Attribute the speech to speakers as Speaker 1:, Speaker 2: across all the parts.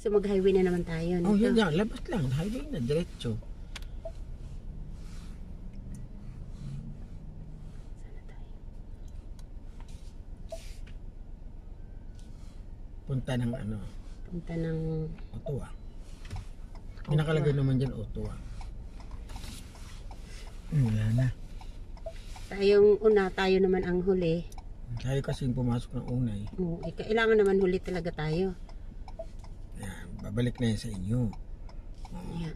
Speaker 1: So mag-highway na naman tayo.
Speaker 2: Oh, yun yan. Labas lang. Highway na. Diretso.
Speaker 1: Sana tayo.
Speaker 2: Punta ng ano?
Speaker 1: Punta ng...
Speaker 2: Ottawa. May nakalagay naman dyan Ottawa. Wala na.
Speaker 1: Tayong una, tayo naman ang huli.
Speaker 2: Tayo kasi pumasok ng una eh.
Speaker 1: Oo, kailangan naman huli talaga tayo.
Speaker 2: Yan, babalik na yan sa inyo.
Speaker 1: Yeah.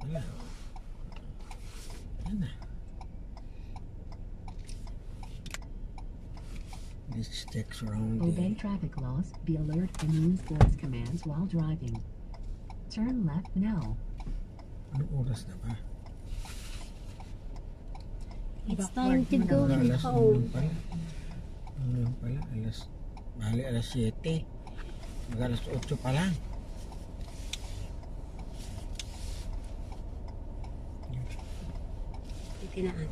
Speaker 2: Wala. Yan na. Let's check surrounding.
Speaker 3: Obey traffic laws, be alert and use voice commands while driving. Turn left now.
Speaker 2: Anong oras na ba?
Speaker 1: It's time to go
Speaker 2: Alas
Speaker 1: home.
Speaker 2: pala. Ano lang pala? Bali alas 7. Mag-alas 8 pa lang.
Speaker 1: Tinaan.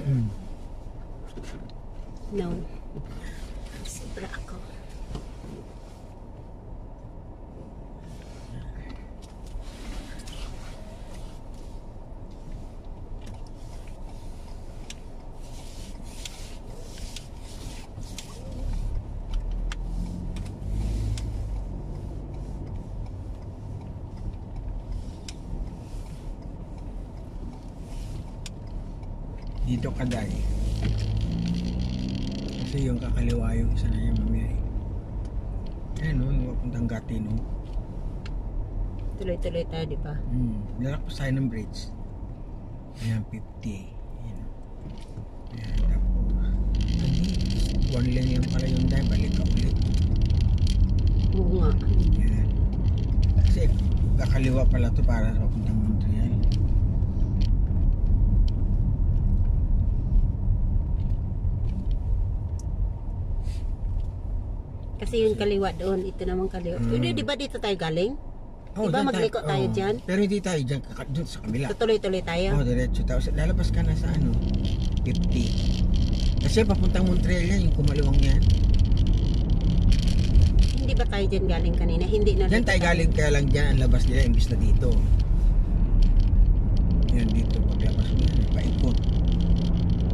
Speaker 2: Mm.
Speaker 1: No. Sobra ako.
Speaker 2: Dito ka dahil. Kasi yung kakaliwa yung isa na yung mamaya eh. Ayan o, yung papuntang Gatineau.
Speaker 1: Tuloy-tuloy tayo, di ba?
Speaker 2: Lalakpas tayo ng bridge. Ayan, 50. Ayan. Ayan, tapos. One lane lang pala yung dahil. Balik ka ulit.
Speaker 1: Oo nga.
Speaker 2: Ayan. Kasi kakaliwa pala to para sa papuntang Montreal.
Speaker 1: Kasi yung kaliwa doon, ito naman kaliwa. Di ba dito tayo galing?
Speaker 2: Oh,
Speaker 1: Di ba
Speaker 2: dyan
Speaker 1: magliko tayo dyan?
Speaker 2: Pero hindi tayo dyan, dun sa kabila.
Speaker 1: Tutuloy-tuloy tayo?
Speaker 2: Oh, diretso. Tapos lalabas ka na sa ano, 50. Kasi papuntang Montreal yan, yung kumaliwang yan.
Speaker 1: Hindi ba tayo dyan galing kanina? Hindi na.
Speaker 2: Dyan tayo galing, kaya lang dyan ang labas nila, imbis na dito. Yan dito, paglabas mo yan, paikot.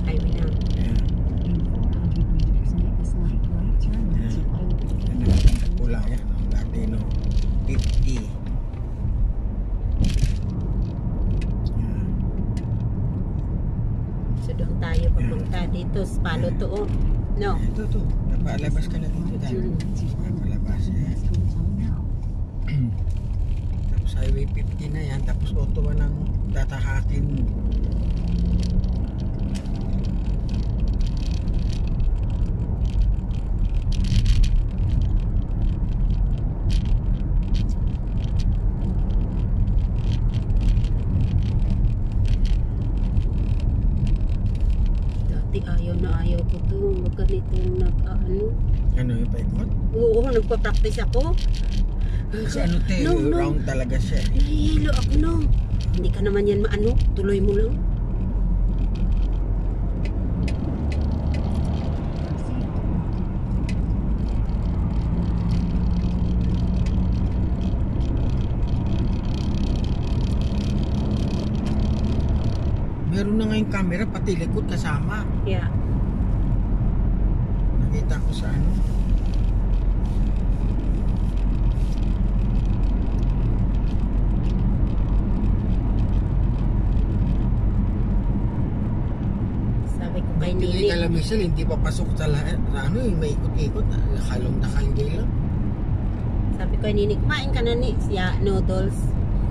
Speaker 1: Highway na.
Speaker 2: Yan.
Speaker 3: In 400 meters, make a slight right turn once you find the
Speaker 2: Yan na, pula yan, ang Latino. 50. Yan.
Speaker 1: So doon tayo papunta dito. Palo to oh. No.
Speaker 2: Ito, napalabas ka na dito tayo. Napalabas yan.
Speaker 3: now.
Speaker 2: Tapos highway 50 na yan, tapos Ottawa nang tatahakin mo.
Speaker 1: Dati ayaw ko to. Huwag ganitong nag-ano.
Speaker 2: Ano yung paikot?
Speaker 1: Oo, nagpa-practice ako.
Speaker 2: Kasi ano te,
Speaker 1: No.
Speaker 2: round talaga siya.
Speaker 1: Nahihilo ako no. Hindi ka naman yan maano. Tuloy mo lang.
Speaker 2: Meron na ngayong camera, pati likod kasama.
Speaker 1: Yeah.
Speaker 2: Nakita ko sa ano.
Speaker 1: Sabi ko kay
Speaker 2: Hindi
Speaker 1: Nini.
Speaker 2: kalamisan, hindi papasok sa lahat. Ano yung may ikot-ikot, nakalong na highway lang.
Speaker 1: Sabi ko kay Nini, kumain ka na ni siya noodles.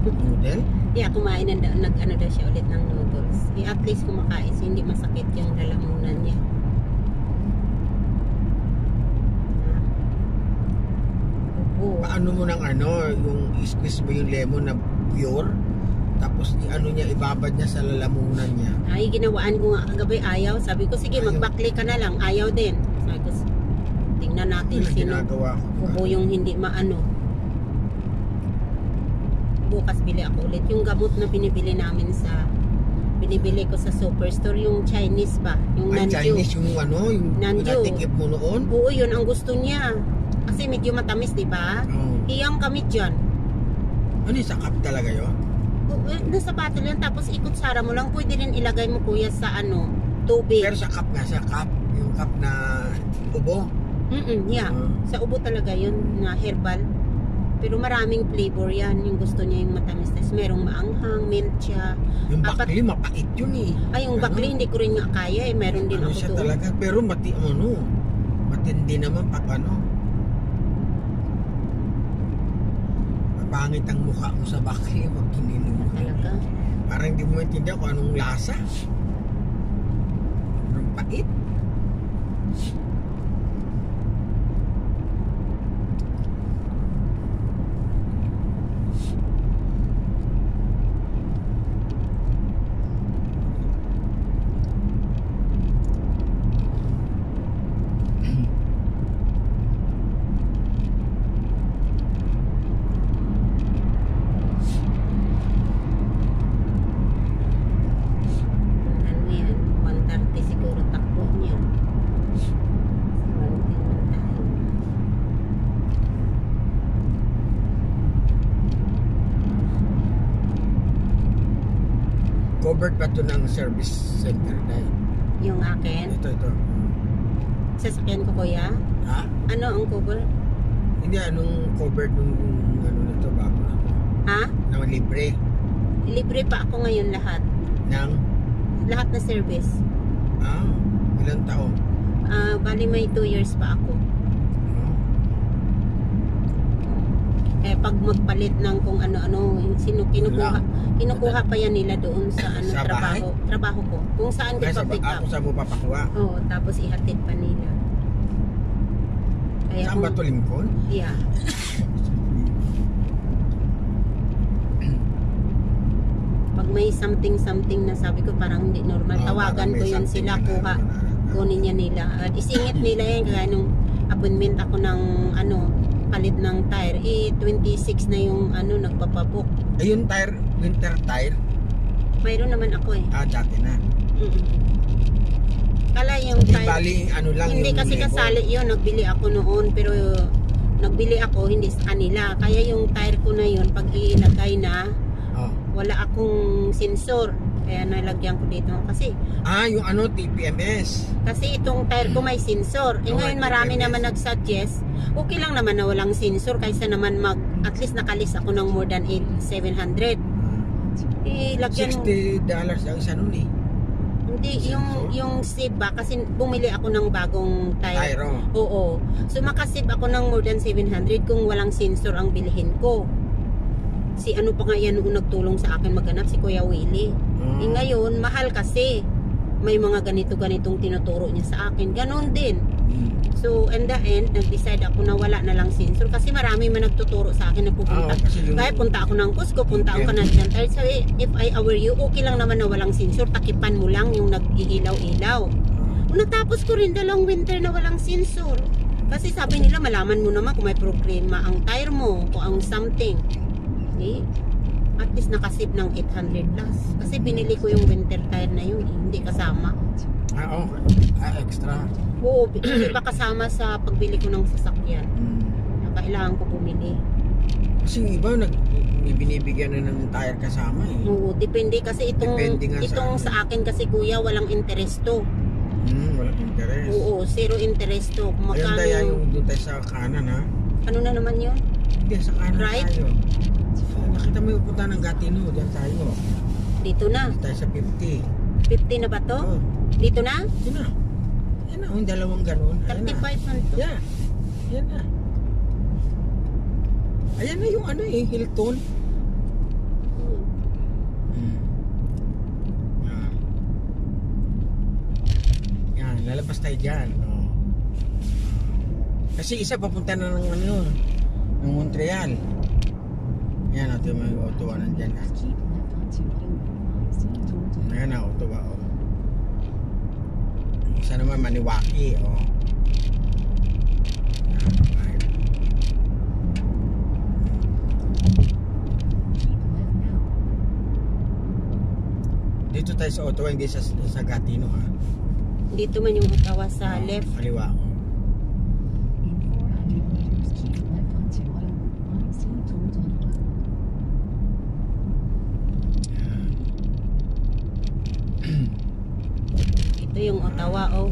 Speaker 2: Noodle?
Speaker 1: Yeah, kumain na nag-ano daw siya ulit ng noodles. At least kumakain so hindi masakit yung lalamunan niya. Opo.
Speaker 2: Paano mo ng ano, yung squeeze mo yung lemon na pure, tapos ano niya, ibabad niya sa lalamunan niya.
Speaker 1: Ay, ginawaan ko nga kagabi, ayaw. Sabi ko, sige,
Speaker 2: Ayaw.
Speaker 1: mag-backlick ka na lang. Ayaw din. Sabi ko, tingnan natin
Speaker 2: Yun ang
Speaker 1: sino
Speaker 2: ginagawa ko.
Speaker 1: kubo yung hindi maano. Bukas bili ako ulit. Yung gamot na binibili namin sa binibili ko sa superstore, yung Chinese ba? Yung
Speaker 2: Ay,
Speaker 1: Nanju.
Speaker 2: Chinese yung ano, yung
Speaker 1: Nanju.
Speaker 2: natikip mo noon.
Speaker 1: Oo, yun ang gusto niya. Kasi medyo matamis, di ba?
Speaker 2: Oh.
Speaker 1: Iyang kami dyan.
Speaker 2: Ano yung sa cup talaga yun?
Speaker 1: Nasa bottle yan, tapos ikutsara mo lang. Pwede rin ilagay mo, kuya, sa ano, tubig.
Speaker 2: Pero sa cup nga, sa cup. Yung cup na ubo.
Speaker 1: Yeah. Sa ubo talaga yun, na herbal. Pero maraming flavor yan. Yung gusto niya yung matamis. Tapos merong maanghang, mint siya.
Speaker 2: Yung bakli, mapait yun eh.
Speaker 1: Ay, yung bakli, hindi ko rin nga kaya eh. Meron din
Speaker 2: Ano
Speaker 1: ako
Speaker 2: siya
Speaker 1: doon.
Speaker 2: talaga. Pero matindi naman pag ano. Mapangit ang mukha mo sa bakli. Pag kininom mo.
Speaker 1: Talaga.
Speaker 2: Parang hindi mo maintindihan kung anong lasa. Anong pait.
Speaker 1: Ano yan? 130 siguro takbo niya. 110 na tayo.
Speaker 2: Covered ba ito ng service center dahil?
Speaker 1: Yung akin.
Speaker 2: Ito.
Speaker 1: Sasakyan ko, kuya.
Speaker 2: Ha?
Speaker 1: Ano ang cover?
Speaker 2: Hindi, anong covered nung ano nito bago na to?
Speaker 1: Ha?
Speaker 2: Nang libre.
Speaker 1: Libre pa ako ngayon lahat.
Speaker 2: Nang,
Speaker 1: Lahat na service.
Speaker 2: ilang taon?
Speaker 1: Bali may 2 years pa ako. Eh pag magpalit ng kung ano-ano, kinukuha pa yan nila doon sa ano
Speaker 2: Sa bahay?
Speaker 1: trabaho ko. Kung saan ko
Speaker 2: Kaya
Speaker 1: pa pick up.
Speaker 2: ako saan mo papakuha?
Speaker 1: Oo, tapos ihatid pa nila. Kaya
Speaker 2: Saan ba ito, Lincoln?
Speaker 1: Yeah. Pag may something na sabi ko parang hindi normal, tawagan ko yun sila, kunin niya nila. At isingit nila yan, kaya nung appointment ako ng palit ng tire, 26 na yung nagpapabook.
Speaker 2: Ayun, winter tire?
Speaker 1: Mayroon naman ako eh.
Speaker 2: Dati na.
Speaker 1: Kala yung
Speaker 2: Di
Speaker 1: tire,
Speaker 2: bali, lang
Speaker 1: hindi
Speaker 2: yung
Speaker 1: kasi
Speaker 2: label.
Speaker 1: kasali yun, nagbili ako noon, pero nagbili ako hindi sa kanila. Kaya yung tire ko na yun, pag ilagay na, wala akong sensor. Kaya nalagyan ko dito. Kasi
Speaker 2: Yung TPMS.
Speaker 1: Kasi itong tire ko may sensor. Ngayon marami naman nag-suggest, okay lang naman na walang sensor kaysa naman at least nakalis ako ng more than 700. Lagyan mo.
Speaker 2: $60 ang isa nun eh.
Speaker 1: Hindi, yung save ba? Kasi bumili ako ng bagong tire.
Speaker 2: Tire,
Speaker 1: Oo. So makasave ako ng more than 700 kung walang sensor ang bilhin ko. Si ano pa nga yan noong nagtulong sa akin maghanap, si Kuya Willie. Ngayon, mahal kasi. May mga ganitong tinuturo niya sa akin. Ganon din. So, in the end, nag-decide ako na wala na lang sensor kasi marami man nagtuturo sa akin na pupunta. Kaya punta ako ng Cusco, punta ako Canadian Tire. So, if I were you, okay lang naman na walang sensor. Takipan mo lang yung nag-iilaw-ilaw. Natapos ko rin dalawang winter na walang sensor. Kasi sabi nila, malaman mo naman kung may problema ang tire mo, kung ang something. Okay? At least nakasave ng 800 plus. Kasi binili ko yung winter tire na yun, hindi kasama.
Speaker 2: Extra.
Speaker 1: Oo, hindi ba kasama sa pagbili ko ng sasakyan. Kailangan ko bumili.
Speaker 2: Kasi iba, binibigyan na ng tire kasama eh.
Speaker 1: Oo, depende kasi
Speaker 2: Depende nga
Speaker 1: itong sa akin kasi kuya, walang interest to.
Speaker 2: Walang interest.
Speaker 1: Oo, zero interest to. Kung
Speaker 2: Ayun
Speaker 1: magkano,
Speaker 2: tayo yung doon tayo sa kanan ha.
Speaker 1: ano na naman yun?
Speaker 2: Hindi, sa kanan
Speaker 1: Right?
Speaker 2: tayo. Nakita mo yung punta ng Gatineau, dyan tayo.
Speaker 1: Dito na.
Speaker 2: Tayo sa 50.
Speaker 1: 50 na ba to? Dito na?
Speaker 2: Yun na. Yan na, yung dalawang ganun. Ayan na.
Speaker 1: 35 na to.
Speaker 2: Yeah. Yan na. Ayan na yung Hilton. Yan, lalabas tayo dyan. Kasi isa papunta na ng ng Montreal. Yan, natin may Ottawa nandyan.
Speaker 3: Keep left onto Hill. See towards
Speaker 2: Ayan na, Ottawa. Isa naman Maniwaki. Dito tayo sa Ottawa, hindi sa Gatineau ha.
Speaker 1: Dito man yung Ottawa sa
Speaker 2: Oo,
Speaker 1: left.
Speaker 2: kaliwa.
Speaker 3: In 400 meters, keep left onto Ottawa towards Ottawa.
Speaker 1: Ito yung Ottawa, oh.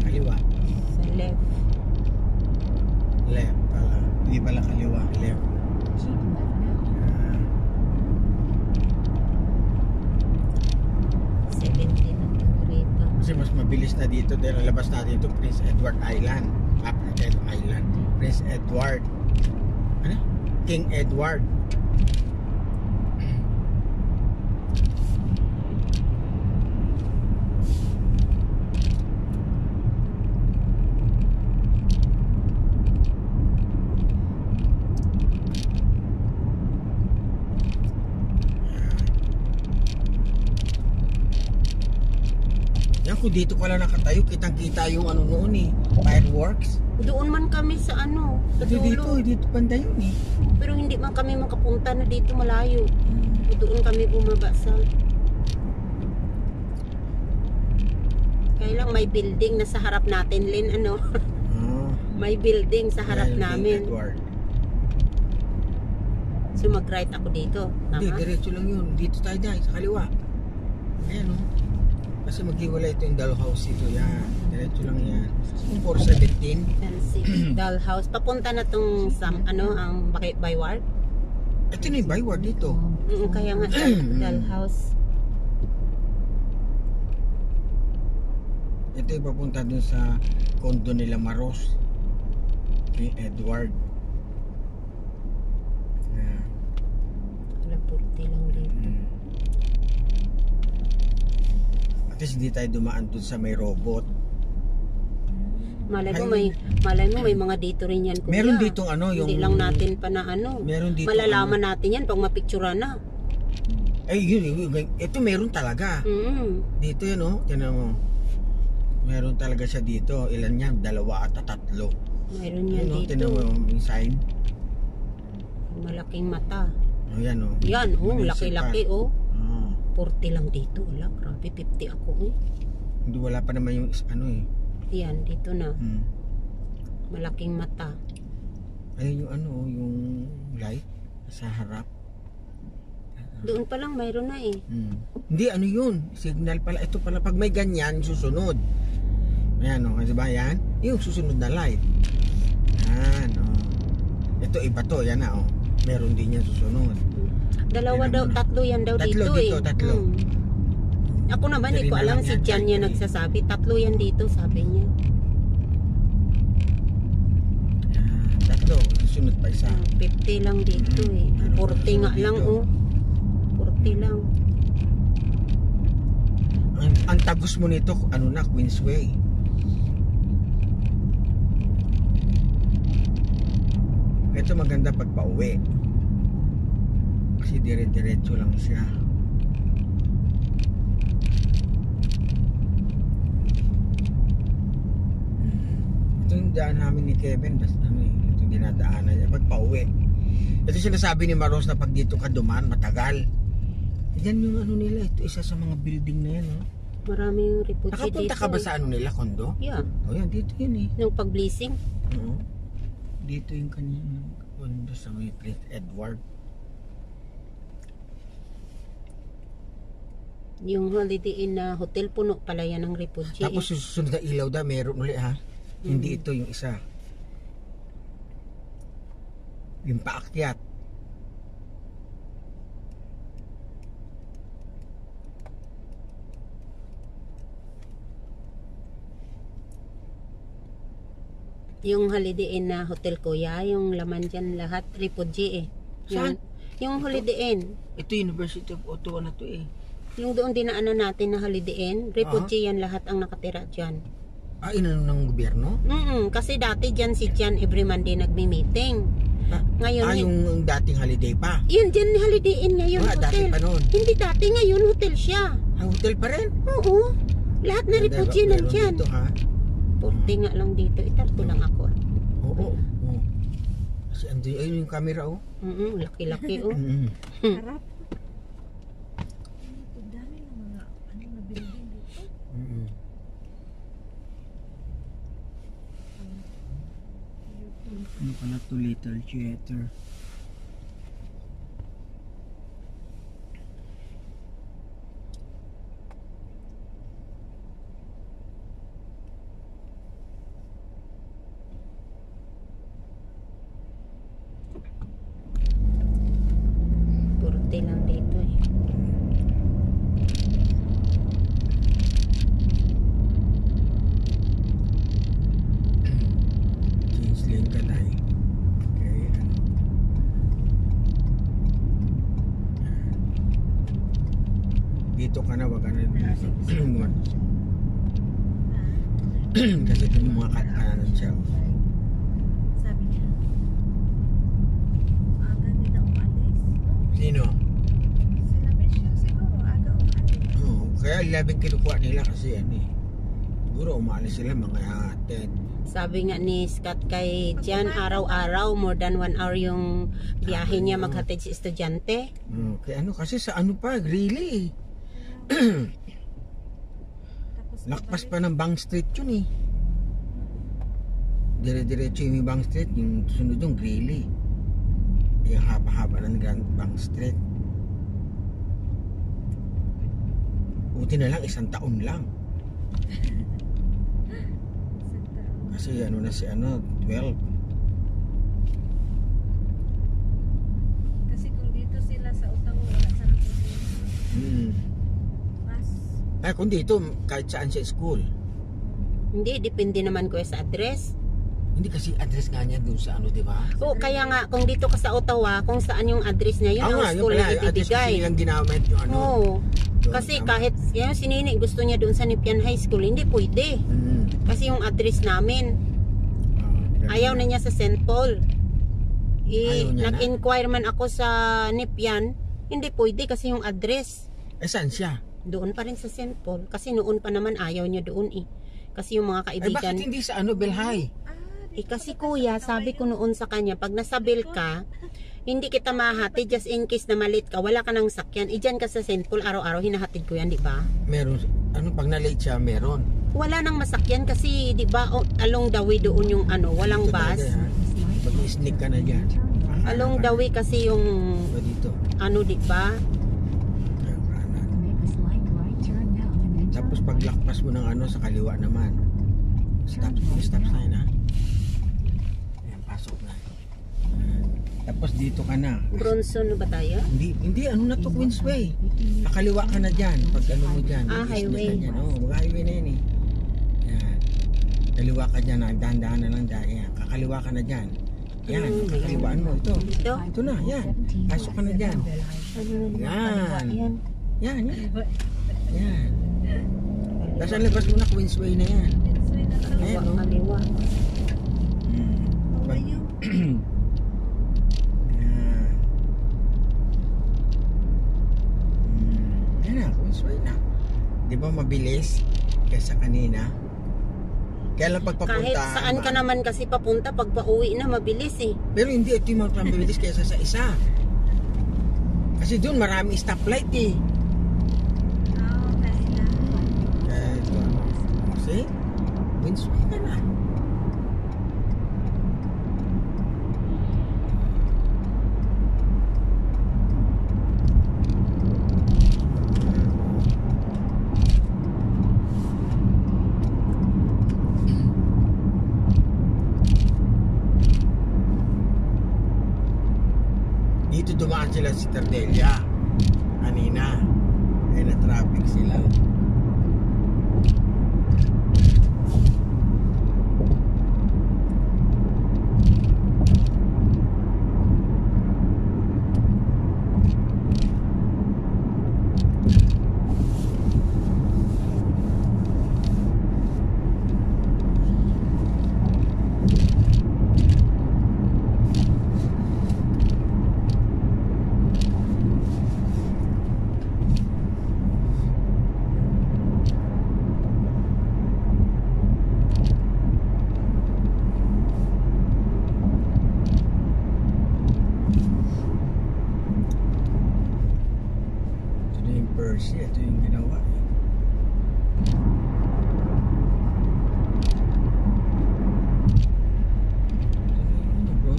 Speaker 2: Kaliwa.
Speaker 1: Sa left.
Speaker 2: Left pala. Hindi pala kaliwa. Left.
Speaker 3: Keep left now.
Speaker 1: 70 na tayo rito.
Speaker 2: Kasi mas mabilis na dito dahil ang labas natin ito Prince Edward Island. Island. Prince Edward. Ano? King Edward. Yan, kung dito pala nakatayo, kitang-kita yung ano noon eh, fireworks.
Speaker 1: Doon man kami sa ano, sa dulo.
Speaker 2: Dito banda yun eh.
Speaker 1: Pero hindi man kami makapunta na dito malayo. Doon kami bumaba sa... Kaya lang may building na sa harap natin, Lin, ano? May building sa harap
Speaker 2: Yan, yung King
Speaker 1: namin.
Speaker 2: Edward.
Speaker 1: So mag-right ako dito.
Speaker 2: Hindi,
Speaker 1: Tama?
Speaker 2: diretso lang yun. Dito tayo dahil, sa kaliwa. Ayan o. Kasi maghiwalay ito yung Dalhousie ito. Yan, diretso lang yan. Kung 417.
Speaker 1: Fancy. Dollhouse. Papunta na tong ano, ang Bayward.
Speaker 2: Ito na yung Byward dito.
Speaker 1: Kaya nga, Dollhouse.
Speaker 2: Ito yung papunta dun sa condo nila Maros. King Edward. Yan.
Speaker 1: Wala, 40 lang dito.
Speaker 2: At least hindi tayo dumaan dun sa may robot.
Speaker 1: Malay mo
Speaker 2: Highway.
Speaker 1: may mga dito rin yan, kuya.
Speaker 2: Meron ditong ano, yung...
Speaker 1: Hindi lang natin pa na ano.
Speaker 2: Meron dito
Speaker 1: Malalaman natin yan pag mapicturean na.
Speaker 2: Ay, yun. Ito meron talaga. Dito yun, oh. Tinan mo. Meron talaga siya dito. Ilan yan? 2 at 3.
Speaker 1: Mayroon yan
Speaker 2: Ayun, oh,
Speaker 1: dito.
Speaker 2: tinan mo yung sign.
Speaker 1: Malaking mata.
Speaker 2: Oh, yan, oh.
Speaker 1: Yan,
Speaker 2: Municipal.
Speaker 1: laki-laki, oh.
Speaker 2: Oh.
Speaker 1: 40 lang dito. Wala, grabe. 50 ako, eh.
Speaker 2: Hindi, wala pa naman yung ano eh.
Speaker 1: Yan, dito na.
Speaker 2: Hmm.
Speaker 1: Malaking mata.
Speaker 2: Ayun yung ano, yung light sa harap.
Speaker 1: Doon pa lang mayroon na, eh.
Speaker 2: Hindi, ano yun? Signal pala. Ito pala, pag may ganyan, susunod. Ayan, oh. Diba yan? Yung susunod na light. Yan, oh. Ito, iba to. Yan na, oh. Meron din yan susunod.
Speaker 1: Dalawa
Speaker 2: Tingnan
Speaker 1: daw,
Speaker 2: mo na.
Speaker 1: 3 yan daw
Speaker 2: Tatlo
Speaker 1: dito,
Speaker 2: dito,
Speaker 1: eh.
Speaker 2: tatlo.
Speaker 1: Ako naman, hindi ko
Speaker 2: Three na
Speaker 1: alam
Speaker 2: lang
Speaker 1: si
Speaker 2: yan,
Speaker 1: Jan niya
Speaker 2: three.
Speaker 1: nagsasabi. 3 yan dito, sabi niya.
Speaker 2: Yan, 3. Susunod pa isa.
Speaker 1: 50 lang dito, eh.
Speaker 2: Meron
Speaker 1: 40 nga
Speaker 2: dito.
Speaker 1: lang, oh. 40 lang.
Speaker 2: Ang tagos mo nito, ano na, Queensway. Ito maganda pag pauwi. Kasi dire-diretso lang siya. Ito yung daan namin ni Kevin. Basta ano eh, ito yung dinadaanan niya pag pauwi. Ito sinasabi ni Maros na pag dito ka dumaan, matagal. Yan yung ano nila, ito isa sa mga building na yan. Oh.
Speaker 1: Maraming refugee dito.
Speaker 2: Nakapunta ka ba sa ano nila, kondo?
Speaker 1: Yeah.
Speaker 2: O yan, dito yun eh.
Speaker 1: Nung pag-blessing.
Speaker 2: Oo. Dito yung kanyang kondo sa may Prince Edward.
Speaker 1: Yung Holiday Inn na hotel, puno pala yan ng refugee.
Speaker 2: Tapos yung susunod na ilaw daw, meron ulit ha. Hindi ito yung isa. Yung paakyat.
Speaker 1: Yung Holiday Inn na hotel, kuya, yung laman dyan lahat, refugee eh.
Speaker 2: Saan?
Speaker 1: Yung Holiday Inn.
Speaker 2: Ito University of Ottawa na to eh.
Speaker 1: Yung doon dinaanan natin na Holiday Inn, refugee yan lahat ang nakatira dyan.
Speaker 2: Ah, inano ng gobyerno?
Speaker 1: Kasi dati dyan si Jan every Monday nagmi-meeting. Ngayon,
Speaker 2: yung dating holiday pa.
Speaker 1: Yun dyan Holiday Inn ngayon,
Speaker 2: Dati
Speaker 1: hotel.
Speaker 2: pa noon.
Speaker 1: Hindi dati, ngayon hotel siya.
Speaker 2: Ang hotel pa rin?
Speaker 1: Oo. Lahat na refugee
Speaker 2: Meron
Speaker 1: nandyan.
Speaker 2: dito ha.
Speaker 1: 40 nga lang dito. Itarto lang ako.
Speaker 2: Oo. Oo. Kasi ayun yung camera oh.
Speaker 1: Laki-laki oh.
Speaker 2: Mm.
Speaker 3: Harap. Ang dami ng mga ano
Speaker 2: Ano pala to, Little Theater?
Speaker 1: Purte lang dito eh.
Speaker 2: Change lane ka na eh. Okay. Dito ka na, wag ka na. Kasi ito yung mga kanan siya.
Speaker 4: Sabi niya, aga nila umalis.
Speaker 2: Sino?
Speaker 4: Sila Michelle siguro, aga umalis.
Speaker 2: Oo, kaya 11 kinukuha nila kasi yan eh. Siguro umalis sila mga 10.
Speaker 1: Sabi nga ni Scott kay Jan, araw-araw, more than 1 hour yung biyahe niya maghatid si estudyante.
Speaker 2: Kaya ano, kasi sa ano pa, really.
Speaker 4: Tapos
Speaker 2: Lakpas pa ng Bang Street yun eh. Dire-diretso yung Bang Street, yung sunod yung Greeley. Yung haba-haba ng Grand Bang Street. Buti na lang, 1 taon lang. Kasi ano na si ano, 12.
Speaker 4: Kasi kung dito sila sa Ottawa, wala sa nakusin. Mas,
Speaker 2: Ay, kung dito, kahit saan siya school.
Speaker 1: Hindi, depende naman ko sa address.
Speaker 2: Hindi kasi address nga niya dun sa ano, di ba?
Speaker 1: Oo, kaya nga, kung dito ka sa Ottawa, kung saan yung address niya, yun
Speaker 2: Oo
Speaker 1: ang
Speaker 2: nga,
Speaker 1: school na
Speaker 2: address
Speaker 1: ibibigay.
Speaker 2: kasi nilang ginamit yung ano.
Speaker 1: Oo.
Speaker 2: Doon,
Speaker 1: Kasi
Speaker 2: tama.
Speaker 1: kahit yung si Nini gusto niya doon sa Nepean High School, hindi pwede. Kasi yung address namin, ayaw na niya sa St. Paul.
Speaker 2: Ayaw niya na?
Speaker 1: Nag-inquire man ako sa Nepean, hindi pwede kasi yung address.
Speaker 2: Eh, saan siya?
Speaker 1: Doon pa rin sa St. Paul. Kasi noon pa naman ayaw niya doon eh. Kasi yung mga
Speaker 2: Ay,
Speaker 1: kaibigan.
Speaker 2: bakit hindi sa ano, Belhay?
Speaker 1: Kasi kuya, sabi ko noon sa kanya, pag nasa Bel ka, hindi kita mahati just in case na malit ka, wala ka ng sakyan. Diyan ka sa St. Paul, araw-araw hinahatid ko yan, di ba?
Speaker 2: Meron, ano, pag na-late siya, meron.
Speaker 1: Wala nang masakyan kasi, di ba, along the way doon yung ano, walang
Speaker 2: Dito
Speaker 1: bus.
Speaker 2: talaga, ha? Mag-sneak ka na dyan.
Speaker 1: Along the way kasi yung,
Speaker 2: Ba dito?
Speaker 1: ano, di ba?
Speaker 2: Ayan, kanan.
Speaker 3: Make a slight right turn now and then turn
Speaker 2: Tapos
Speaker 3: right.
Speaker 2: paglakpas mo ng ano, sa kaliwa naman. Stop sign ha. Ayan, pasok na. Tapos dito ka na.
Speaker 1: Bronson ba tayo?
Speaker 2: Hindi, ano na to, Queensway. Kakaliwa ka na dyan. Pag ano mo dyan.
Speaker 1: Ah,
Speaker 2: mag-sneak
Speaker 1: highway.
Speaker 2: ka dyan. Oo, mag-highway na yun eh. Ayan. Kaliwa ka dyan, dahan-dahan na lang dyan. Ayan, kakaliwa ka na dyan. Yan, kakaliwaan mo. Ito.
Speaker 1: Dito?
Speaker 2: Ito na, yan. Pasok ka na dyan.
Speaker 1: Ano na naman?
Speaker 2: Yan.
Speaker 1: Yan.
Speaker 2: Yan, yan. Yan. Tapos ang labas mo na, Queensway na yan. Ayan, no?
Speaker 1: Kaliwa.
Speaker 2: Pag, yan. Yan na, Queensway na. Di ba mabilis kaysa kanina? Kaya lang pagpapunta.
Speaker 1: Kahit saan ka naman kasi papunta, pag pauwi na, mabilis eh.
Speaker 2: Pero hindi, ito yung mabilis kaysa sa isa. Kasi doon marami stoplight eh. Kaya ito ano. Kasi, Queensway ka na. Dito dumaan sila si Tardelia kanina. Kaya na traffic sila.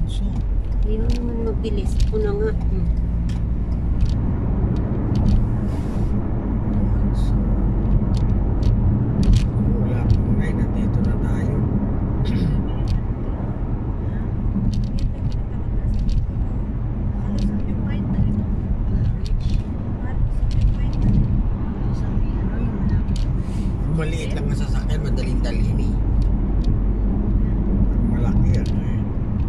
Speaker 2: Alonso.
Speaker 1: Ayaw naman magbilis. Ako na nga.
Speaker 2: Alonso. Wala pa ngayon. Nandito na tayo. Kung maliit lang ang sasakyan, madaling dalhin eh. Ang malaki yan eh.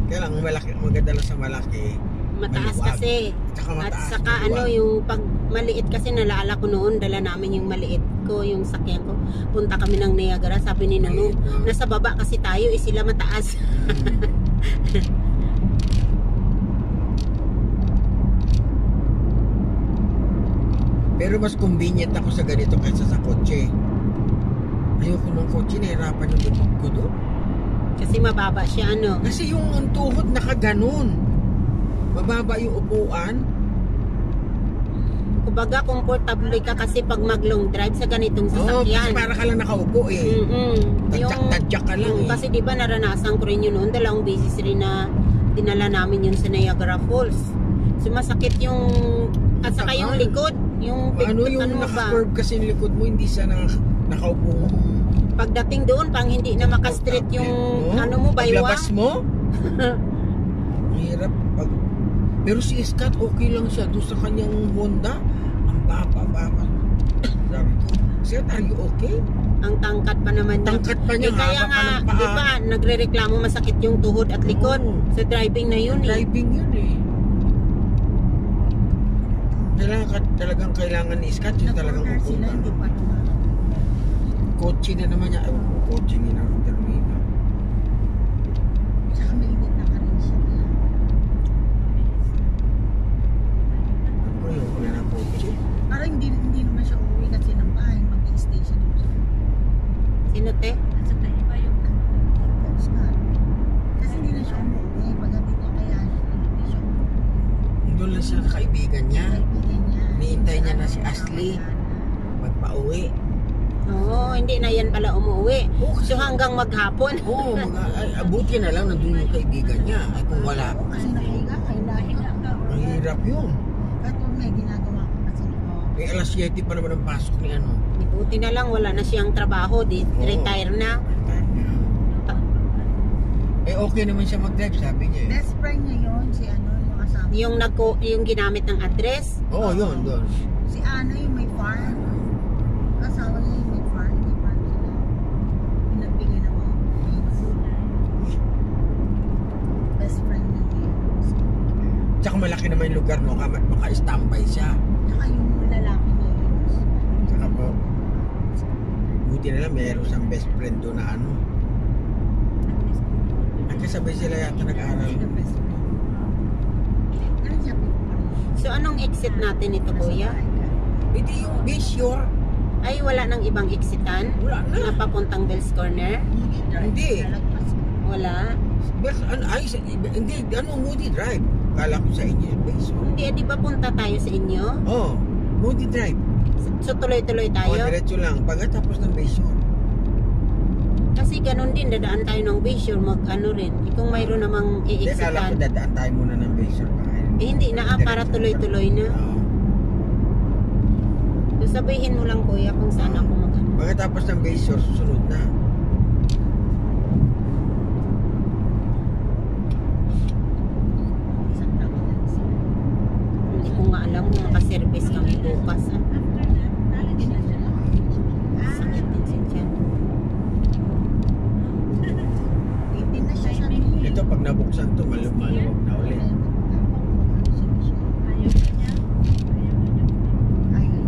Speaker 2: Kaya lang, malaki, maganda lang sa malaki.
Speaker 1: Mataas
Speaker 2: Maluwag.
Speaker 1: kasi.
Speaker 2: Tsaka
Speaker 1: At
Speaker 2: mataas,
Speaker 1: saka
Speaker 2: maluwag.
Speaker 1: ano, yung pag maliit kasi nalaala ko noon, dala namin yung maliit ko, yung sakyan ko. Punta kami ng Niagara, sabi ni Nunu, nasa baba kasi tayo, sila mataas.
Speaker 2: Pero mas convenient ako sa ganito kaysa sa kotse. Ayoko ng kotse, nahirapan yung butog ko doon.
Speaker 1: Kasi mababa siya, ano.
Speaker 2: Kasi yung ang tuhod nakaganon. Mababa yung upuan.
Speaker 1: Kumbaga, comfortable ka kasi pag mag-long drive sa ganitong
Speaker 2: Oo, kasi
Speaker 1: sasakyan.
Speaker 2: para ka lang nakaupo eh. Tadyak ka lang eh.
Speaker 1: Kasi di ba naranasan ko rin yun noon, dalawang beses rin na dinala namin yun sa Niagara Falls. Sumasakit yung, at saka yung likod, yung
Speaker 2: Ano yung
Speaker 1: ba?
Speaker 2: naka-curve kasi yung likod mo, hindi siya nakaupo.
Speaker 1: Pagdating doon, pang hindi na makastraight yung ano mo, baywang.
Speaker 2: Paglabas mo, mahirap. Pero si Scott, okay lang siya doon sa kanyang Honda. Ang baba. Sabi ko, Scott, are you okay?
Speaker 1: Ang tangkat pa naman niya.
Speaker 2: Tangkat pa niya,
Speaker 1: Kaya
Speaker 2: haba pa
Speaker 1: nga,
Speaker 2: ng paa.
Speaker 1: di ba, nagre-reklamo masakit yung tuhod at likod.
Speaker 2: Oo.
Speaker 1: Sa driving na yun eh.
Speaker 2: Driving yun eh. Talagang kailangan ni Scott yung talagang upunta. Kotse na naman niya. Ay, kotse niya na. Termina.
Speaker 5: Tsaka may edit na ka rin siya.
Speaker 2: Ako yung kuna ng kotse.
Speaker 5: Parang hindi naman siya uuwi kasi ng bahay. Mag-i-stay siya doon sa
Speaker 1: Sino te?
Speaker 4: Sa tayo ba yung
Speaker 5: Scott. Kasi hindi na siya umuwi. Pagdating niya kaya hindi siya umuwi.
Speaker 2: Doon lang siya sa kaibigan niya.
Speaker 5: Kaibigan niya.
Speaker 2: Hinihintay niya na si Ashley. Magpa-uwi.
Speaker 1: Oo, hindi na yan pala umuwi. So hanggang maghapon.
Speaker 2: Oo, abuti na lang nandun yung kaibigan niya. Ay kung wala,
Speaker 5: Kasi nakahiga ka.
Speaker 2: mahirap yun.
Speaker 5: Katong may ginagawa ko kasi ako.
Speaker 2: Eh alas 7 pa naman ang pasok ni ano.
Speaker 1: Buti na lang, wala na siyang trabaho.
Speaker 2: Oo.
Speaker 1: Retire na.
Speaker 2: Eh okay naman siya mag-drive, sabi niya eh.
Speaker 5: Best friend niya yun. Si ano, yung asawa.
Speaker 1: Yung ginamit ng address.
Speaker 2: Oo, yun, doon.
Speaker 5: Si Ana yung may farm. Asawa niya yung may farm. May farm sila. Pinagbigay ng mga best friend niya yun.
Speaker 2: Tsaka malaki naman yung lugar, no? Maka-standby siya.
Speaker 5: Tsaka yung lalaki niya yun.
Speaker 2: Tsaka po, buti na lang mayroon siyang best friend doon na ano. Nagkasabay sila yata nag-aaral.
Speaker 5: Yung best friend. Ano siya?
Speaker 1: So anong exit natin ito, kuya?
Speaker 2: Hindi yung Bayshore.
Speaker 1: Ay, wala nang ibang exitan?
Speaker 2: Wala na.
Speaker 1: Na papuntang Bell's Corner?
Speaker 2: Hindi.
Speaker 1: Wala.
Speaker 2: Hindi, Moody Drive. Kala ko sa inyo yung Bayshore.
Speaker 1: Hindi, di ba punta tayo sa inyo?
Speaker 2: Oh, Moody Drive.
Speaker 1: So tuloy-tuloy
Speaker 2: Oh,
Speaker 1: tayo?
Speaker 2: diretso lang. Pagkatapos ng Bayshore.
Speaker 1: Kasi ganun din, dadaan tayo ng Bayshore, mag-ano rin. Kung mayroon namang
Speaker 2: Hindi, kala ko
Speaker 1: i-exitan.
Speaker 2: dadaan tayo muna ng Bayshore.
Speaker 1: Eh, hindi na, para tuloy-tuloy na.
Speaker 2: Oo.
Speaker 1: So, sabihin mo lang, kuya, kung saan ako mag-ano.
Speaker 2: Pagkatapos ng Bayshore, susunod na.
Speaker 1: Hindi ko nga alam kung makaservice kami bukas. Sakit din si Jan.
Speaker 5: 18 na siya sa amin.
Speaker 2: Ito, pag nabuksan to, maluwag na ulit.
Speaker 4: ayaw na niya?
Speaker 5: Ayaw.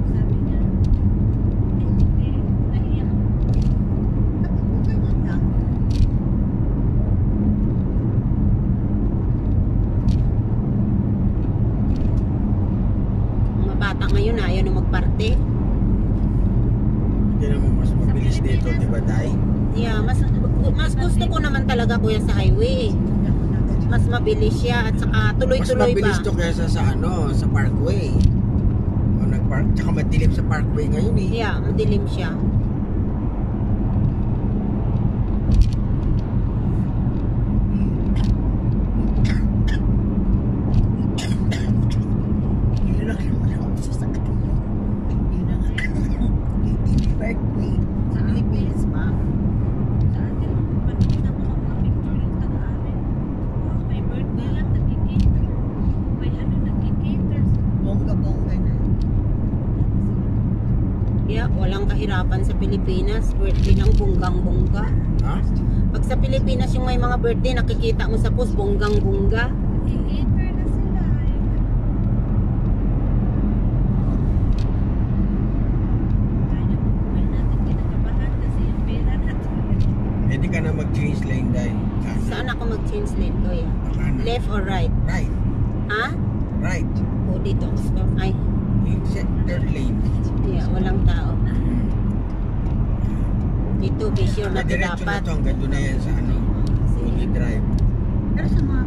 Speaker 4: Sabi niya, hindi, nahiyak.
Speaker 1: Mga bata ngayon, ayaw na magparte.
Speaker 2: Hindi naman mas mabilis dito, di ba, Day?
Speaker 1: Yeah, mas gusto ko naman talaga, kuya, sa highway. Mas mabilis siya at saka
Speaker 2: Mas
Speaker 1: tuloy-tuloy
Speaker 2: mabilis
Speaker 1: ba?
Speaker 2: to kaysa sa ano, sa Parkway. O nag-park, tsaka madilim sa Parkway ngayon eh.
Speaker 1: Yeah, madilim siya. Japan sa Pilipinas, birthday ng bonggang-bongga.
Speaker 2: Ha?
Speaker 1: Pag sa Pilipinas yung may mga birthday, nakikita mo sa post, bonggang-bongga.
Speaker 4: I-enter na sila. Kaya kukuhin natin kinakabahan kasi yung pera natin.
Speaker 2: Hindi ka na mag-change lane dahil.
Speaker 1: Saan ako mag-change lane, kuya?
Speaker 2: Kanan.
Speaker 1: Left or right?
Speaker 2: Right.
Speaker 1: Ha?
Speaker 2: Right.
Speaker 1: O dito. Ay,
Speaker 2: Yung third lane.
Speaker 1: yeah, walang tao. Dito, be sure na ito
Speaker 2: Diretso na
Speaker 1: dapat.
Speaker 2: to. Hanggang doon na yan sa ano. Fully drive.
Speaker 5: Pero sa mga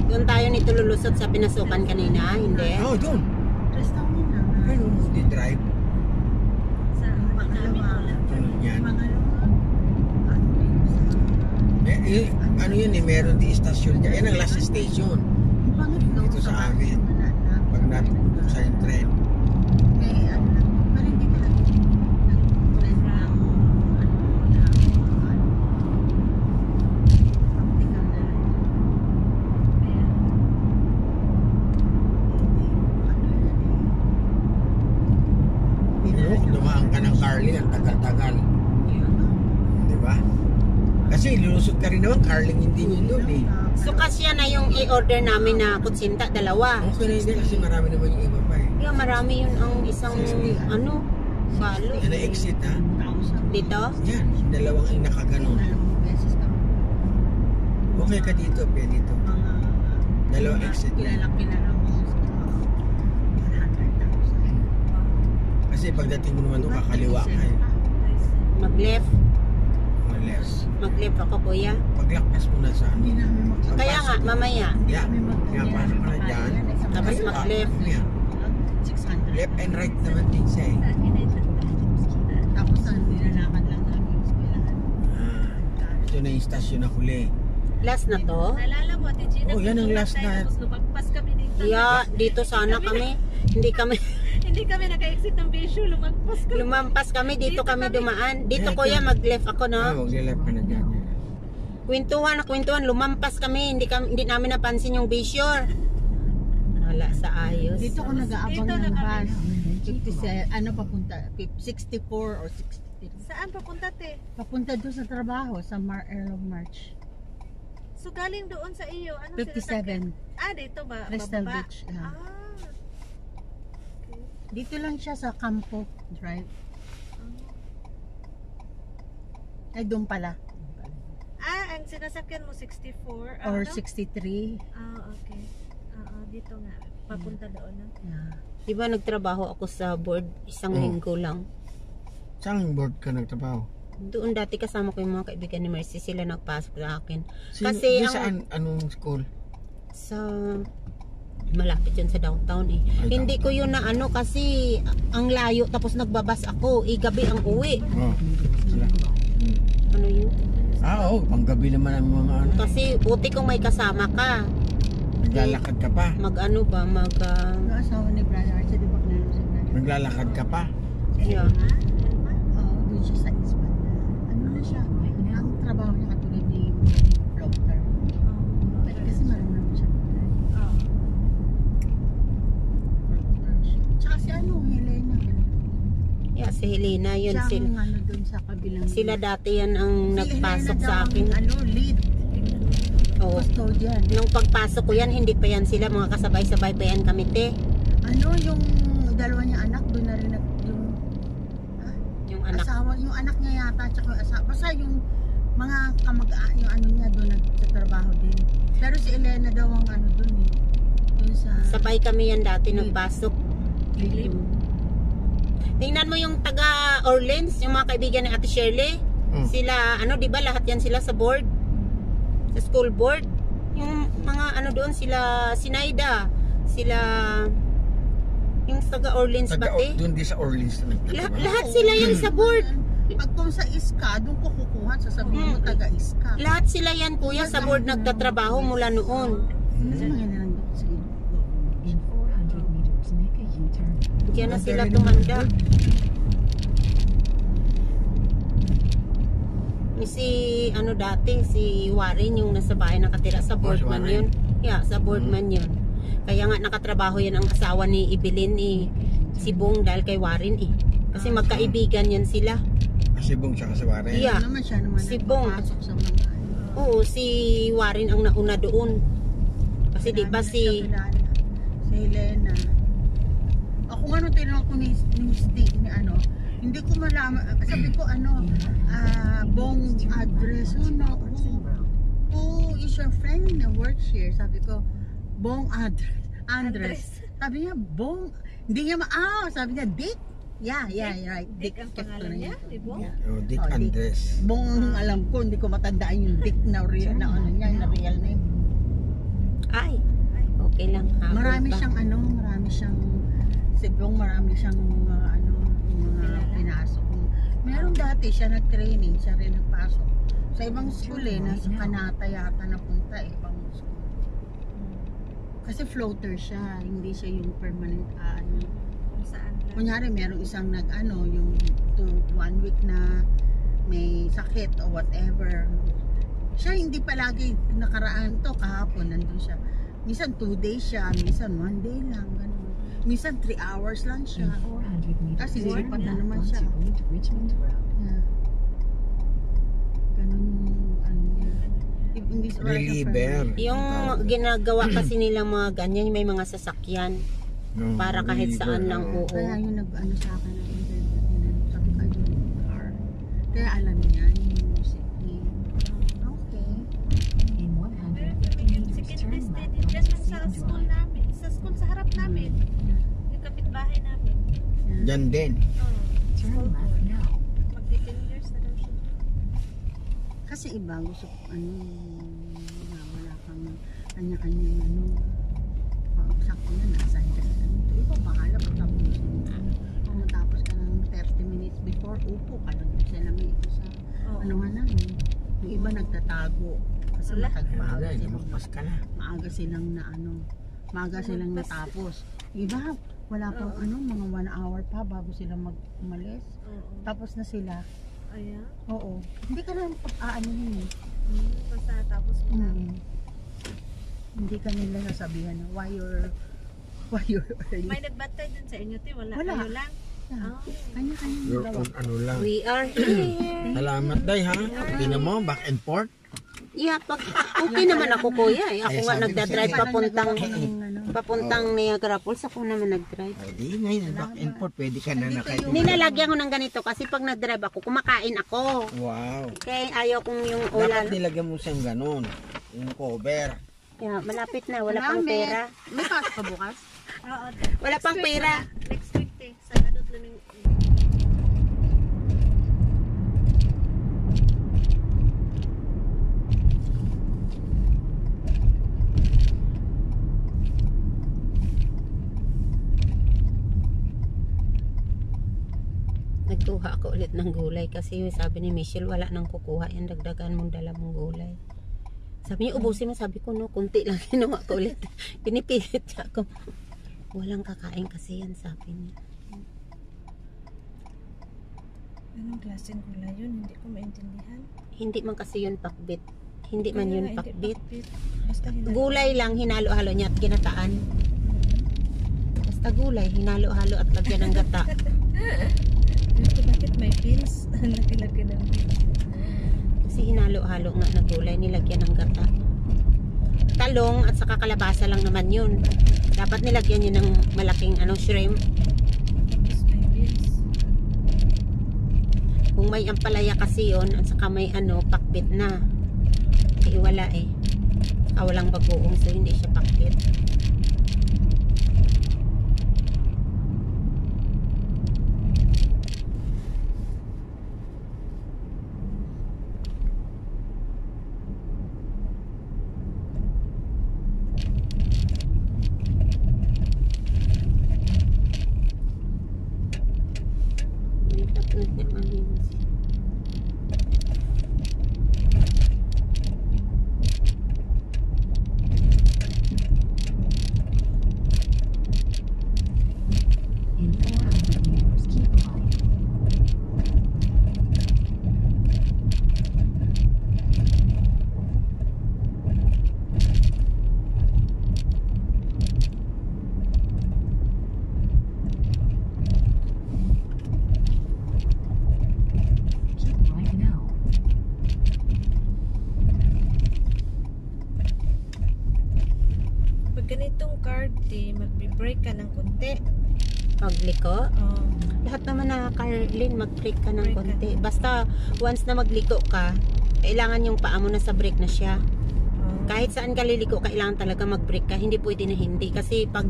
Speaker 1: Doon tayo nito lulusot sa pinasukan kanina, hindi?
Speaker 2: Oh, doon.
Speaker 5: restaurant na.
Speaker 2: Ano, fully drive.
Speaker 4: Sa namin wala.
Speaker 2: Sunod yan. Ano yun eh, meron di station dyan. Yan ang last station. Dito sa amin. Pag sa yung train. Pero kung dumaan ka ng Carling, ang tagal-tagal. Di ba? Kasi lulusot ka rin naman, Carling hindi yun doon eh.
Speaker 1: So kasya na yung i-order namin na kutsinta, dalawa.
Speaker 2: Okay na hindi kasi marami naman yung iba pa eh.
Speaker 1: Yeah, marami yun ang isang, ano, balo.
Speaker 2: Yan na exit ha.
Speaker 1: Dito?
Speaker 2: Yan, dalawang yung nakaganon. Okay ka dito, pe dito. Dalawang exit yan. Kasi pagdating mo naman doon, kakaliwa ka eh.
Speaker 1: Mag-left.
Speaker 2: Or left.
Speaker 1: Mag-left ako, kuya.
Speaker 2: Paglakpas mo na sa ano.
Speaker 1: Kaya nga, mamaya.
Speaker 2: Yeah, pasok ka na dyan.
Speaker 1: Tapos
Speaker 2: Kaliwa.
Speaker 1: mag-left.
Speaker 2: Yeah.
Speaker 5: 600.
Speaker 2: Left and right naman din siya eh.
Speaker 5: Tapos nilalakad lang namin yung eskwelahan.
Speaker 2: Ito na yung stasyon na huli.
Speaker 1: Last na to?
Speaker 4: Naalala mo, Ate Gina,
Speaker 2: Oh, yan ang last na.
Speaker 4: Tapos lumagpas kami dito.
Speaker 1: Yeah, dito sana kami. Hindi kami,
Speaker 4: Hindi kami naka-exit ng Bishu, lumagpas kami.
Speaker 1: lumampas kami, dito kami dumaan. Dito,
Speaker 2: Eh,
Speaker 1: kuya, mag-left ako,
Speaker 2: Ah,
Speaker 1: no?
Speaker 2: mag-left ka na dyan.
Speaker 1: Kwentuhan, lumampas kami. Hindi namin napansin yung bisyor. Wala sa ayos.
Speaker 5: Dito ako nag-aabang
Speaker 4: Dito
Speaker 5: ng
Speaker 4: na kami.
Speaker 5: bus. 57, ano papunta? 64 or 63.
Speaker 4: Saan papunta, te?
Speaker 5: Papunta doon sa trabaho, sa Earl of March.
Speaker 4: So galing doon sa iyo, ano
Speaker 5: 57.
Speaker 4: dito ba?
Speaker 5: Crystal
Speaker 4: Bababa?
Speaker 5: Beach. Yeah.
Speaker 4: Ah.
Speaker 5: Dito lang siya sa Campo Drive. Ay, doon pala.
Speaker 4: Ang sinasakyan mo 64
Speaker 5: Or
Speaker 4: ano?
Speaker 5: 63.
Speaker 4: Okay. Dito nga. Papunta doon na.
Speaker 5: Yeah.
Speaker 1: Di ba nagtrabaho ako sa board isang
Speaker 2: Oh.
Speaker 1: linggo lang?
Speaker 2: Saan board ka nagtrabaho?
Speaker 1: Doon dati kasama ko yung mga kaibigan ni Mercy, sila nagpasok sa akin. Kasi
Speaker 2: Di
Speaker 1: ang
Speaker 2: saan, anong school?
Speaker 1: sa malapit yun sa downtown eh.
Speaker 2: Ay,
Speaker 1: Hindi ko yun na ano kasi ang layo tapos nagbabas ako. Gabi ang uwi.
Speaker 2: Oh, sila.
Speaker 1: Ano yun?
Speaker 2: Oo, panggabi naman ang mga ano.
Speaker 1: Kasi buti kung may kasama ka.
Speaker 2: Naglalakad ka pa.
Speaker 1: Mag-ano ba?
Speaker 5: Yung asawa ni Brother Archie, di ba kinalo si Brother?
Speaker 2: Naglalakad ka pa.
Speaker 1: Yeah.
Speaker 5: Oo, doon siya sa Ispan. Ano na siya? Ang trabaho niya katulad ni Floater. Kasi marunong siya. Tsaka si ano, Helena.
Speaker 1: Yeah, si Helena yun.
Speaker 5: Siya
Speaker 1: Sila,
Speaker 5: ang ano doon sa kabilang.
Speaker 1: sila dati yan ang
Speaker 5: Si
Speaker 1: nagpasok
Speaker 5: Helena
Speaker 1: sa
Speaker 5: daw ang,
Speaker 1: akin.
Speaker 5: Ano, lead.
Speaker 1: Oo.
Speaker 5: Custodian.
Speaker 1: Nung pagpasok ko yan, hindi pa yan sila. Mga kasabay-sabay pa yan kami, te.
Speaker 5: Ano yung dalawa niya anak doon na rin yung
Speaker 1: Yung anak.
Speaker 5: asawa, yung anak niya yata tsaka yung asawa. Basta yung mga yung ano niya doon nagtatrabaho din. Pero si Elena daw ang ano doon eh. Yung sa
Speaker 1: Sabay kami yan dati nagpasok.
Speaker 5: Lilim.
Speaker 1: Tingnan mo yung taga Orleans, yung mga kaibigan ni Ate Shirley. Sila, ano, di ba lahat yan sila sa board? Sa school board. Yung mga ano doon, sila Sinaida, sila yung taga Orleans ba, te?
Speaker 2: Doon di sa Orleans na nagtatrabaho.
Speaker 1: Lahat sila yan sa board.
Speaker 5: Pag kung sa Iska, doon ko kukuha, sasabihin mo taga Iska.
Speaker 1: Lahat sila yan, kuya, sa board nagtatrabaho mula noon.
Speaker 5: Kasi mga nilang doon sa
Speaker 3: In 400 meters, make a U-turn.
Speaker 1: Diyan na sila tumanda. Si ano dati, si Warren yung nasa bahay nakatira sa board
Speaker 2: si
Speaker 1: man
Speaker 2: Warren.
Speaker 1: yun. Yeah, sa Boardman yun. Kaya nga nakatrabaho yan ang asawa ni Evelyn si Bong dahil kay Warren Kasi magkaibigan yan sila.
Speaker 2: Si Bong tsaka si Warren.
Speaker 1: Yeah.
Speaker 5: Ano naman siya naman
Speaker 1: Si Bong.
Speaker 5: nagpapasok sa mga
Speaker 1: Oo, si Warren ang nauna doon. Kasi di ba si
Speaker 5: Helena. Ako nga nung tinanong ko ni Steve ni ano, hindi ko malaman. Sabi ko Bong address. Who is your friend na works here? Sabi ko, Bong Andres. Sabi niya, Bong. Hindi niya sabi niya, Dick. Yeah, right.
Speaker 4: Dick ang pangalan niya, di ba?
Speaker 2: Oh, Dick
Speaker 5: Oh, Dick.
Speaker 2: Andres.
Speaker 5: Bong alam ko, hindi ko matandaan yung Dick na real na ano niya, na real name.
Speaker 1: Ay, okay lang. Habol
Speaker 5: Marami
Speaker 1: pa.
Speaker 5: siyang si Bong marami siyang mga pinasok. Meron dati siya nag-training, siya rin nagpasok. Sa ibang school nasa Kanata yata napunta ibang school. Kasi floater siya, hindi siya yung permanent
Speaker 4: Kung saan lang.
Speaker 5: Kunyari merong isang yung 1 week na may sakit o whatever. Siya hindi palagi nakaraan to, kahapon nandun siya. Minsan 2 days siya, minsan 1 day lang, ganun. Minsan 3 hours lang siya.
Speaker 3: In 400 meters,
Speaker 5: Kasi
Speaker 3: turn
Speaker 5: lilipat na
Speaker 3: left
Speaker 5: naman
Speaker 3: onto
Speaker 5: siya.
Speaker 3: Old Richmond Road.
Speaker 5: Yeah. Ganun yung niya. Hindi wala siyang
Speaker 2: Reliever.
Speaker 5: permanent.
Speaker 1: Yung ginagawa kasi nilang mga ganyan, may mga sasakyan.
Speaker 2: No,
Speaker 1: Para kahit
Speaker 2: reliever,
Speaker 1: saan lang,
Speaker 2: oo.
Speaker 1: oo.
Speaker 5: Kaya yung sa akin ng interview, sabi ko, I don't need car. Kaya alam niya yung music niya. Okay.
Speaker 3: In
Speaker 4: Meron
Speaker 3: 150
Speaker 4: kami yung
Speaker 3: meters,
Speaker 4: second
Speaker 3: turn
Speaker 4: listed
Speaker 3: left
Speaker 4: dyan
Speaker 3: onto
Speaker 4: lang sa
Speaker 3: Seaton
Speaker 4: school
Speaker 3: Drive.
Speaker 4: namin. Sa school sa harap namin. Yung kapitbahay namin.
Speaker 5: Yeah.
Speaker 2: Yan din.
Speaker 3: Turn left now.
Speaker 4: Mag 10 years na daw siya.
Speaker 5: Kasi iba gusto wala kang kanya-kanya sakto na nasa ganito. Iba bahala pag tapos kung matapos ka ng 30 minutes before, upo ka lang sa lamig sa
Speaker 4: Oo.
Speaker 5: namin. Yung iba nagtatago kasi
Speaker 4: Wala.
Speaker 5: matagpaaga
Speaker 2: Ay,
Speaker 5: silang
Speaker 2: lumagpas ka na.
Speaker 5: maaga silang maaga silang natapos. Yung iba wala pang mga 1 hour pa bago sila umalis.
Speaker 4: Oo.
Speaker 5: Tapos na sila.
Speaker 4: Ayan.
Speaker 5: Oo. Hindi ka lang pag-aanuhin
Speaker 4: Basta tapos mo na.
Speaker 5: Hindi ka nila sasabihan na why you're early.
Speaker 4: May nagbantay dun sa inyo, te. Wala.
Speaker 5: Wala.
Speaker 4: Kayo lang. Oh.
Speaker 5: Kanya-kanya
Speaker 2: Your
Speaker 5: dalawa.
Speaker 2: own ano lang.
Speaker 1: We are here.
Speaker 2: Salamat day ha. Tingnan mo, back and forth.
Speaker 1: Yeah, okay naman ako kuya Ako
Speaker 2: Ay,
Speaker 1: nga
Speaker 2: sabi ko
Speaker 1: nagdadrive
Speaker 2: sa'yo.
Speaker 1: papuntang Niagara Falls. Ako naman nagdrive.
Speaker 2: Ay, di ngayon, back and forth. Pwede ka na nakay.
Speaker 1: Nilalagyan ko ng ganito kasi pag nagdrive ako, kumakain ako.
Speaker 2: Wow.
Speaker 1: Okay, ayaw kong yung
Speaker 2: Dapat
Speaker 1: ulan.
Speaker 2: nilagyan mo siyang ganun. Yung cover.
Speaker 1: Yeah, malapit na, wala pang pera.
Speaker 5: May pasok ka bukas?
Speaker 4: Oo.
Speaker 1: Wala pang
Speaker 4: Next week
Speaker 1: pera.
Speaker 4: na. Next week, te. Sabado lang yung...
Speaker 1: Nagkuha ako ulit ng gulay kasi sabi ni Michelle wala nang kukuha yan, dagdagan mong dala mong gulay. Sabi niya ubusin mo, sabi ko no, kunti lang kinuha ko ulit. Pinipilit niya ako. Walang kakain kasi yan, sabi niya.
Speaker 4: Anong klaseng gulay yun? Hindi ko maintindihan.
Speaker 1: Hindi man kasi yun pakbit. Hindi man yun pakbit.
Speaker 4: Basta
Speaker 1: Gulay lang hinalo-halo niya at ginataan. Basta gulay, hinalo-halo at lagyan ng gata.
Speaker 4: Ito bakit may beans? Ang laki-laki ng beans.
Speaker 1: Kasi hinalo-halo nga na gulay, nilagyan ng gata. Talong at saka kalabasa lang naman yun. Dapat nilagyan yun ng malaking shrimp.
Speaker 4: Tapos may beans.
Speaker 1: Kung may ampalaya kasi yun, at saka may pakbit na. Eh wala eh. Walang bagoong, so hindi siya pakbit. May tapos na kami.
Speaker 3: In 400 meters, keep right.
Speaker 1: Magliko?
Speaker 4: Oh.
Speaker 1: Lahat naman na, Carlin, mag-brake ka ng
Speaker 4: Brake ka.
Speaker 1: konti. Basta, once na magliko ka, kailangan yung paa mo na sa brake na siya. Kahit saan ka liliko, kailangan talaga mag-brake ka. Hindi pwede na hindi. Kasi pag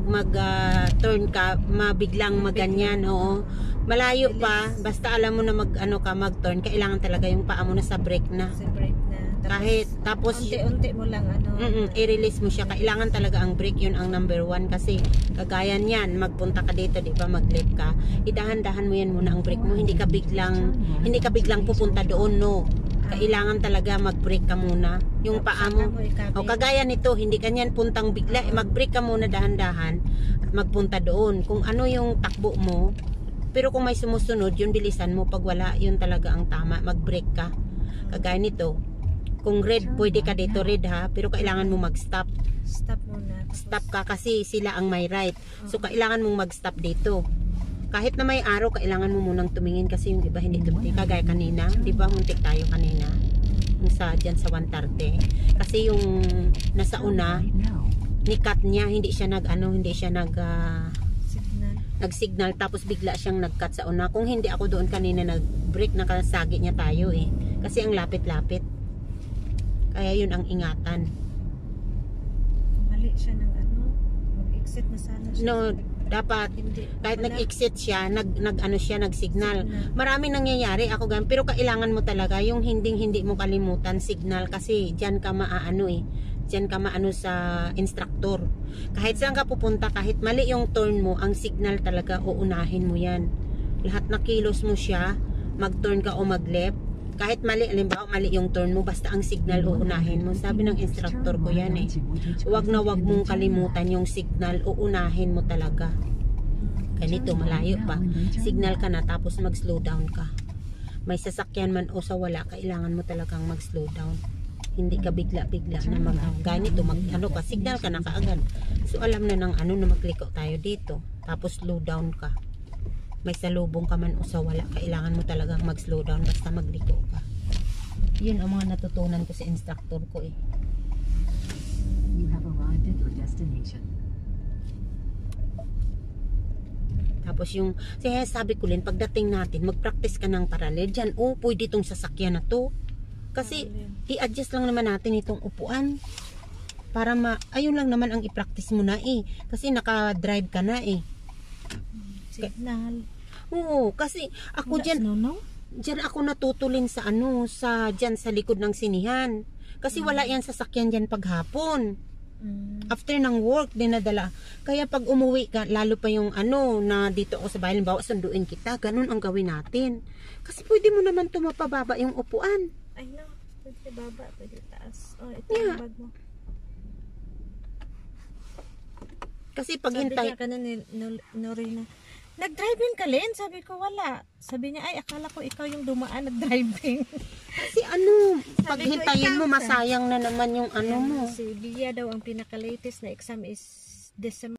Speaker 1: mag-turn ka, mabiglang maganyan. Oo. Malayo pa, basta alam mo na mag-turn, kailangan talaga yung paa mo na sa brake na.
Speaker 4: Sa brake na.
Speaker 1: Tapos
Speaker 4: unti-unti mo lang
Speaker 1: i-release mo siya. Kailangan talaga ang brake, yun ang number 1. Kasi kagaya niyan, magpunta ka dito, di ba, mag-left ka. Idahan-dahan mo yan muna ang brake mo. Hindi ka biglang pupunta doon, no. Kailangan talaga mag-brake ka muna. Yung paa mo. O kagaya nito, hindi kanyan puntang bigla. Mag-brake ka muna dahan-dahan at magpunta doon. Kung ano yung takbo mo. Pero kung may sumusunod, yun bilisan mo. Pag wala, yun talaga ang tama. Mag-brake ka. Kagaya nito. Kung red, pwede ka dito red ha. Pero kailangan mo mag-stop.
Speaker 4: Stop muna.
Speaker 1: Stop ka kasi sila ang may right. So kailangan mong mag-stop dito. Kahit na may araw, kailangan mo munang tumingin kasi yung iba hindi tumingin. Kagaya kanina, di ba muntik tayo kanina? Yung dyan sa 130. Kasi yung nasa una, ni-cut niya, hindi siya nag-signal. Tapos bigla siyang nag-cut sa una. Kung hindi ako doon kanina nag-break, nakasagi niya tayo eh. Kasi ang lapit-lapit. Kaya yun ang ingatan.
Speaker 4: Mali siya ng mag-exit na sana siya.
Speaker 1: No, dapat kahit nag-exit siya, nag-signal. Maraming nangyayari ako gan, pero kailangan mo talaga yung hindi mo kalimutan signal kasi diyan ka diyan ka maano sa instructor. Kahit saan ka pupunta, kahit mali yung turn mo, ang signal talaga uunahin mo yan. Lahat na kilos mo siya, mag-turn ka o mag-left. Kahit mali, halimbawa mali yung turn mo, basta ang signal uunahin mo. Sabi ng instructor ko yan eh. Huwag mong kalimutan yung signal, uunahin mo talaga. Ganito, malayo pa. Signal ka na, tapos mag-slow down ka. May sasakyan man o sa wala, kailangan mo talagang mag-slow down. Hindi ka bigla-bigla na ganito, signal ka na kaagad. So alam na ng na magliko tayo dito. Tapos slow down ka. May salubong ka man o sa wala, kailangan mo talagang mag-slow down basta magliko ka. Yun ang mga natutunan ko sa instructor ko eh.
Speaker 3: You have arrived at your destination.
Speaker 1: Tapos yung, sabi ko rin, pagdating natin, mag-practice ka ng parallel dyan. Pwede itong sasakyan na to. Kasi, i-adjust lang naman natin itong upuan. Para ayun lang naman ang i-practice mo na eh. Kasi naka-drive ka na eh.
Speaker 4: Signal.
Speaker 1: Oo, kasi ako dyan ako natutulin sa dyan sa likod ng sinihan. Kasi wala yan sasakyan dyan paghapon. After ng work, dinadala. Kaya pag umuwi ka, lalo pa yung na dito ako sa bahay, bawa sunduin kita, ganun ang gawin natin. Kasi pwede mo naman tumapababa yung upuan.
Speaker 4: Ay no, pwede baba, pwede taas. Oh, ito
Speaker 1: Yeah.
Speaker 4: yung bag mo.
Speaker 1: Kasi paghintay.
Speaker 4: Sabi niya ka na ni Norina, nag-driving ka, Len? Sabi ko, wala. Sabi niya, ay, akala ko ikaw yung dumaan nag-driving.
Speaker 1: Kasi paghintayin mo, masayang na naman yung mo.
Speaker 4: Si Bia daw, ang pinaka-latest na exam is December.